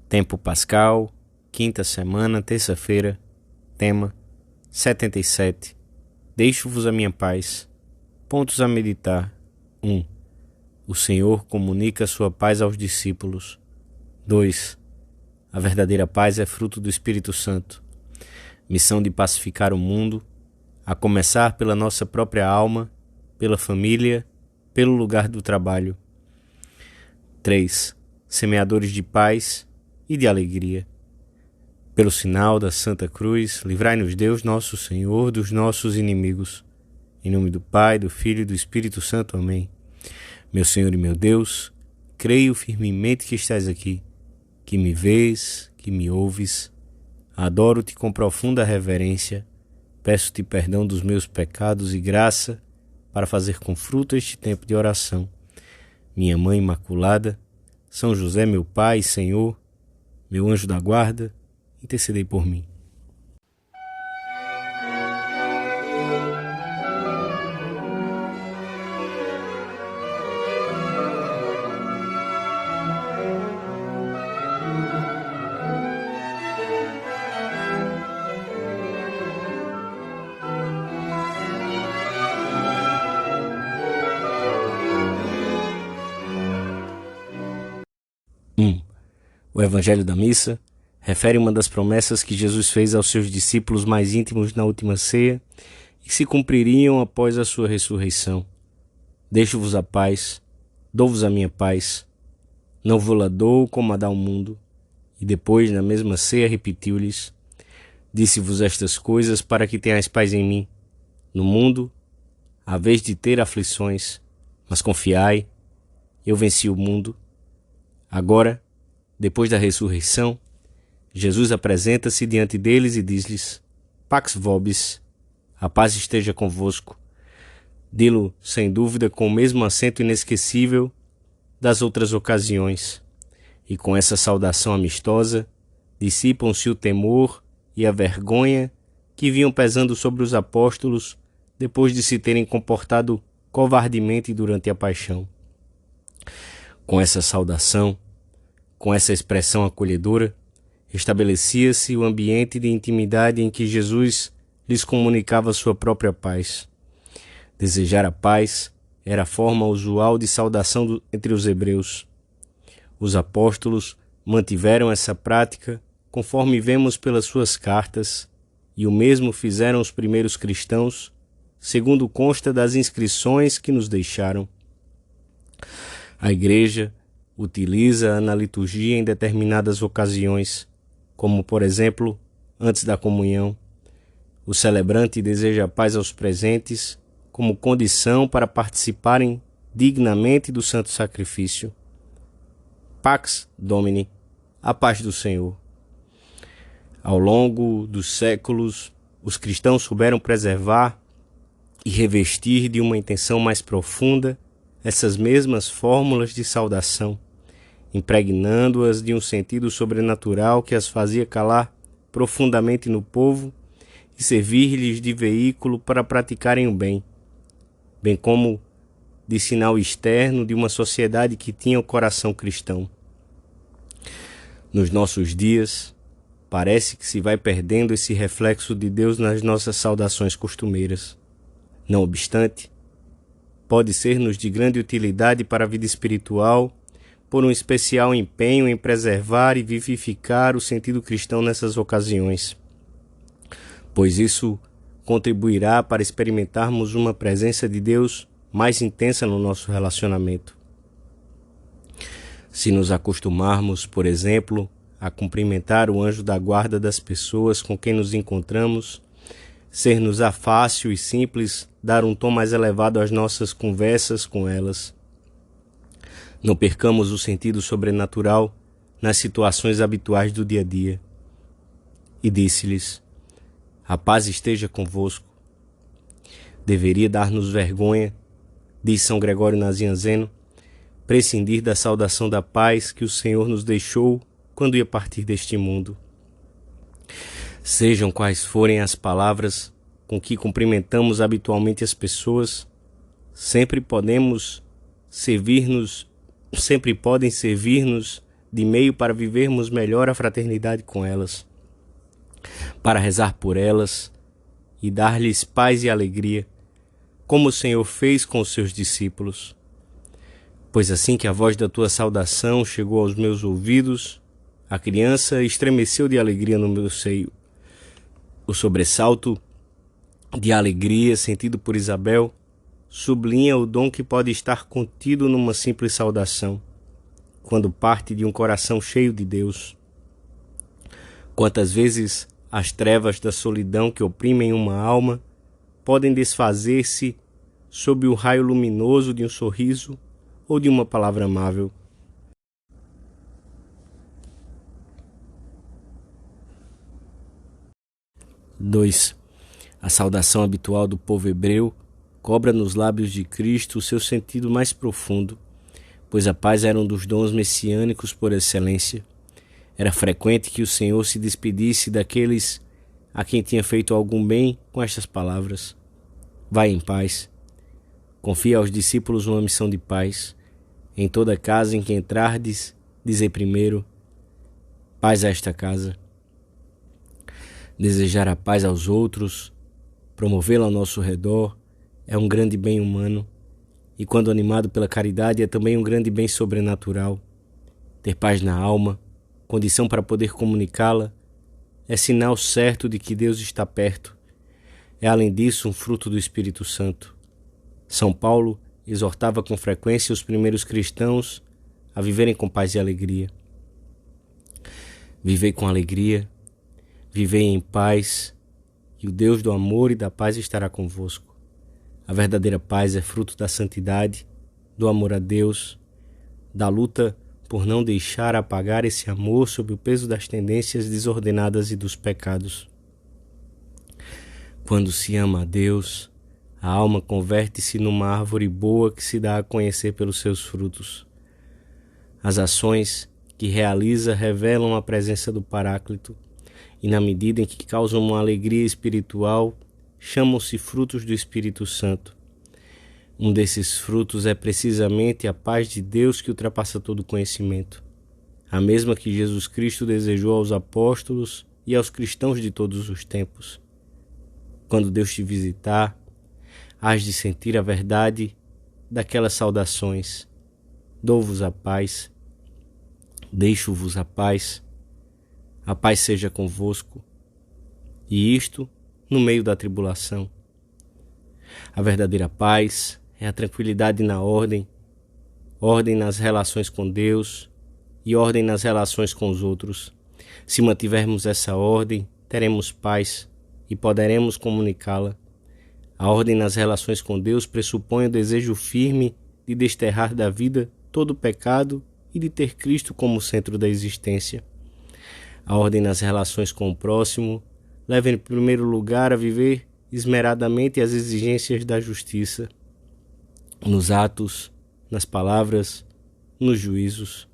Tempo Pascal, quinta semana, terça-feira, tema 77. Deixo-vos a minha paz. Pontos a meditar. 1. O Senhor comunica sua paz aos discípulos. 2. A verdadeira paz é fruto do Espírito Santo. Missão de pacificar o mundo, a começar pela nossa própria alma, pela família, pelo lugar do trabalho. 3. Semeadores de paz e de alegria. Pelo sinal da Santa Cruz, livrai-nos Deus, nosso Senhor, dos nossos inimigos. Em nome do Pai, do Filho e do Espírito Santo. Amém. Meu Senhor e meu Deus, creio firmemente que estás aqui, que me vês, que me ouves. Adoro-te com profunda reverência. Peço-te perdão dos meus pecados e graça para fazer com fruto este tempo de oração. Minha Mãe Imaculada, São José, meu Pai e Senhor, meu anjo da guarda, intercedei por mim. O Evangelho da Missa refere uma das promessas que Jesus fez aos seus discípulos mais íntimos na última ceia e que se cumpririam após a sua ressurreição. Deixo-vos a paz, dou-vos a minha paz, não vou-la dou como a dá o mundo. E depois, na mesma ceia, repetiu-lhes: disse-vos estas coisas para que tenhais paz em mim. No mundo, à vez de ter aflições, mas confiai, eu venci o mundo. Agora, depois da ressurreição, Jesus apresenta-se diante deles e diz-lhes: Pax vobis, a paz esteja convosco. Dilo, sem dúvida, com o mesmo acento inesquecível das outras ocasiões. E com essa saudação amistosa, dissipam-se o temor e a vergonha que vinham pesando sobre os apóstolos depois de se terem comportado covardemente durante a paixão. Com essa saudação, com essa expressão acolhedora, estabelecia-se o ambiente de intimidade em que Jesus lhes comunicava sua própria paz. Desejar a paz era a forma usual de saudação entre os hebreus. Os apóstolos mantiveram essa prática conforme vemos pelas suas cartas, e o mesmo fizeram os primeiros cristãos, segundo consta das inscrições que nos deixaram. A Igreja utiliza-a na liturgia em determinadas ocasiões, como, por exemplo, antes da comunhão. O celebrante deseja a paz aos presentes como condição para participarem dignamente do santo sacrifício. Pax Domini, a paz do Senhor. Ao longo dos séculos, os cristãos souberam preservar e revestir de uma intenção mais profunda essas mesmas fórmulas de saudação, impregnando-as de um sentido sobrenatural que as fazia calar profundamente no povo e servir-lhes de veículo para praticarem o bem, bem como de sinal externo de uma sociedade que tinha o coração cristão. Nos nossos dias, parece que se vai perdendo esse reflexo de Deus nas nossas saudações costumeiras. Não obstante, pode ser-nos de grande utilidade para a vida espiritual por um especial empenho em preservar e vivificar o sentido cristão nessas ocasiões, pois isso contribuirá para experimentarmos uma presença de Deus mais intensa no nosso relacionamento. Se nos acostumarmos, por exemplo, a cumprimentar o anjo da guarda das pessoas com quem nos encontramos, ser-nos-á fácil e simples dar um tom mais elevado às nossas conversas com elas. Não percamos o sentido sobrenatural nas situações habituais do dia a dia. E disse-lhes: a paz esteja convosco. Deveria dar-nos vergonha, diz São Gregório Nazianzeno, prescindir da saudação da paz que o Senhor nos deixou quando ia partir deste mundo. Sejam quais forem as palavras com que cumprimentamos habitualmente as pessoas, sempre podem servir-nos de meio para vivermos melhor a fraternidade com elas, para rezar por elas e dar-lhes paz e alegria, como o Senhor fez com os seus discípulos. Pois assim que a voz da tua saudação chegou aos meus ouvidos, a criança estremeceu de alegria no meu seio. O sobressalto de alegria sentido por Isabel sublinha o dom que pode estar contido numa simples saudação, quando parte de um coração cheio de Deus. Quantas vezes as trevas da solidão que oprimem uma alma podem desfazer-se sob o raio luminoso de um sorriso ou de uma palavra amável. Dois. A saudação habitual do povo hebreu cobra nos lábios de Cristo o seu sentido mais profundo, pois a paz era um dos dons messiânicos por excelência. Era frequente que o Senhor se despedisse daqueles a quem tinha feito algum bem com estas palavras: vai em paz. Confia aos discípulos uma missão de paz. Em toda casa em que entrardes, dizei primeiro: paz a esta casa. Desejar a paz aos outros, promovê-la ao nosso redor, é um grande bem humano, e quando animado pela caridade é também um grande bem sobrenatural. Ter paz na alma, condição para poder comunicá-la, é sinal certo de que Deus está perto. É além disso um fruto do Espírito Santo. São Paulo exortava com frequência os primeiros cristãos a viverem com paz e alegria. Vivei com alegria, vivei em paz, e o Deus do amor e da paz estará convosco. A verdadeira paz é fruto da santidade, do amor a Deus, da luta por não deixar apagar esse amor sob o peso das tendências desordenadas e dos pecados. Quando se ama a Deus, a alma converte-se numa árvore boa que se dá a conhecer pelos seus frutos. As ações que realiza revelam a presença do Paráclito, e na medida em que causam uma alegria espiritual, chamam-se frutos do Espírito Santo. Um desses frutos é precisamente a paz de Deus que ultrapassa todo conhecimento, a mesma que Jesus Cristo desejou aos apóstolos e aos cristãos de todos os tempos. Quando Deus te visitar, hás de sentir a verdade daquelas saudações: dou-vos a paz, deixo-vos a paz seja convosco, e isto no meio da tribulação. A verdadeira paz é a tranquilidade na ordem nas relações com Deus e ordem nas relações com os outros. Se mantivermos essa ordem, teremos paz e poderemos comunicá-la. A ordem nas relações com Deus pressupõe o desejo firme de desterrar da vida todo o pecado e de ter Cristo como centro da existência. A ordem nas relações com o próximo leva em primeiro lugar a viver esmeradamente as exigências da justiça, nos atos, nas palavras, nos juízos,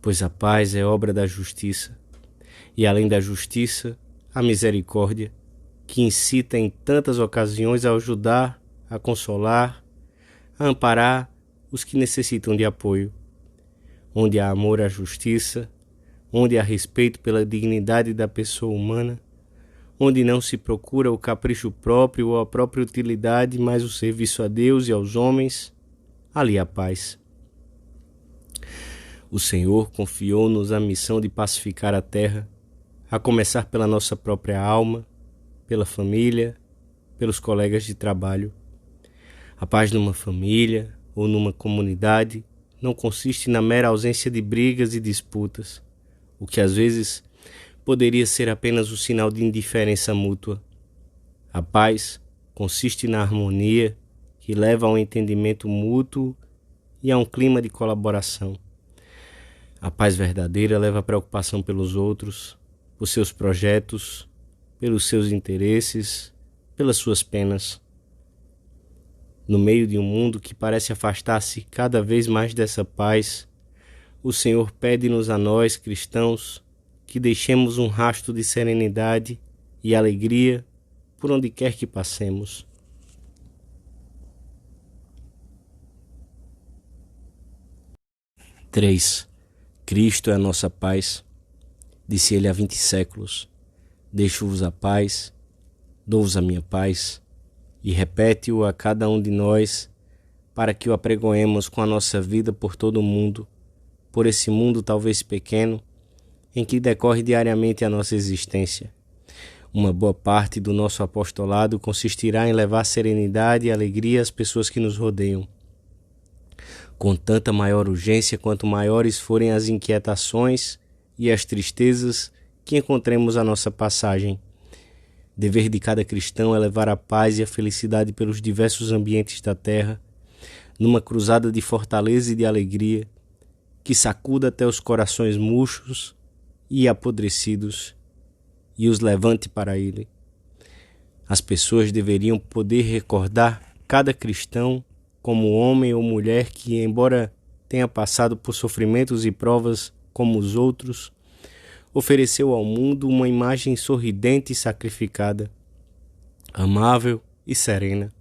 pois a paz é obra da justiça, e além da justiça, a misericórdia, que incita em tantas ocasiões a ajudar, a consolar, a amparar os que necessitam de apoio. Onde há amor à justiça, onde há respeito pela dignidade da pessoa humana, onde não se procura o capricho próprio ou a própria utilidade, mas o serviço a Deus e aos homens, ali há paz. O Senhor confiou-nos a missão de pacificar a terra, a começar pela nossa própria alma, pela família, pelos colegas de trabalho. A paz numa família ou numa comunidade não consiste na mera ausência de brigas e disputas, o que às vezes poderia ser apenas o sinal de indiferença mútua. A paz consiste na harmonia que leva ao entendimento mútuo e a um clima de colaboração. A paz verdadeira leva a preocupação pelos outros, por seus projetos, pelos seus interesses, pelas suas penas. No meio de um mundo que parece afastar-se cada vez mais dessa paz, o Senhor pede-nos a nós, cristãos, que deixemos um rastro de serenidade e alegria por onde quer que passemos. Três. Cristo é a nossa paz, disse ele há 20 séculos. Deixo-vos a paz, dou-vos a minha paz, e repete-o a cada um de nós, para que o apregoemos com a nossa vida por todo o mundo, por esse mundo talvez pequeno, em que decorre diariamente a nossa existência. Uma boa parte do nosso apostolado consistirá em levar serenidade e alegria às pessoas que nos rodeiam, com tanta maior urgência quanto maiores forem as inquietações e as tristezas que encontremos à nossa passagem. Dever de cada cristão é levar a paz e a felicidade pelos diversos ambientes da terra, numa cruzada de fortaleza e de alegria, que sacuda até os corações murchos e apodrecidos e os levante para ele. As pessoas deveriam poder recordar cada cristão como homem ou mulher que, embora tenha passado por sofrimentos e provas como os outros, ofereceu ao mundo uma imagem sorridente e sacrificada, amável e serena,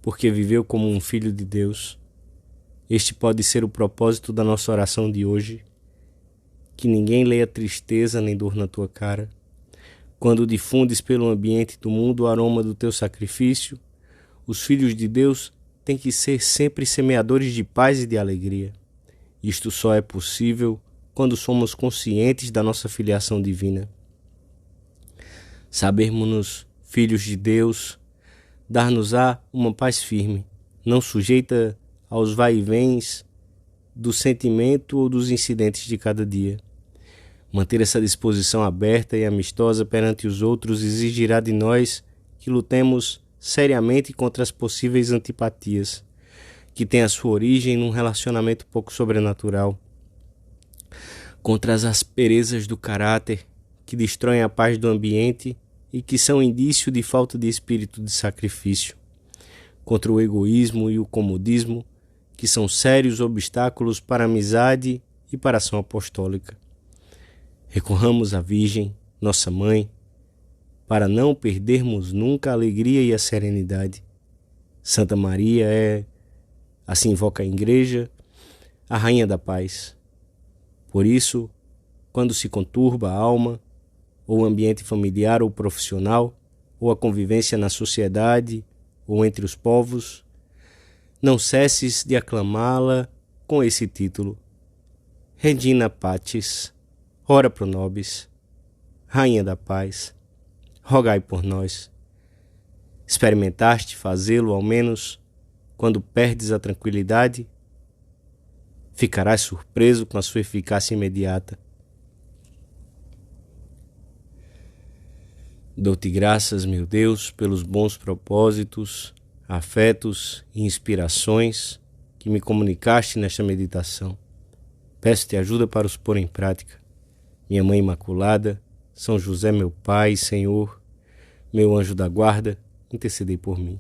porque viveu como um filho de Deus. Este pode ser o propósito da nossa oração de hoje. Que ninguém leia tristeza nem dor na tua cara. Quando difundes pelo ambiente do mundo o aroma do teu sacrifício, os filhos de Deus têm que ser sempre semeadores de paz e de alegria. Isto só é possível quando somos conscientes da nossa filiação divina. Sabermos-nos filhos de Deus, dar-nos-á uma paz firme, não sujeita aos vai-e-vens do sentimento ou dos incidentes de cada dia. Manter essa disposição aberta e amistosa perante os outros exigirá de nós que lutemos seriamente contra as possíveis antipatias, que têm a sua origem num relacionamento pouco sobrenatural, contra as asperezas do caráter que destroem a paz do ambiente e que são indício de falta de espírito de sacrifício, contra o egoísmo e o comodismo, que são sérios obstáculos para a amizade e para a ação apostólica. Recorramos à Virgem, nossa Mãe, para não perdermos nunca a alegria e a serenidade. Santa Maria é, assim invoca a Igreja, a Rainha da Paz. Por isso, quando se conturba a alma, ou o ambiente familiar ou profissional, ou a convivência na sociedade ou entre os povos, não cesses de aclamá-la com esse título: Regina Pacis, ora pro nobis, Rainha da Paz, rogai por nós. Experimentaste fazê-lo, ao menos, quando perdes a tranquilidade? Ficarás surpreso com a sua eficácia imediata. Dou-te graças, meu Deus, pelos bons propósitos, afetos e inspirações que me comunicaste nesta meditação. Peço-te ajuda para os pôr em prática. Minha Mãe Imaculada, São José, meu Pai, Senhor, meu anjo da guarda, intercedei por mim.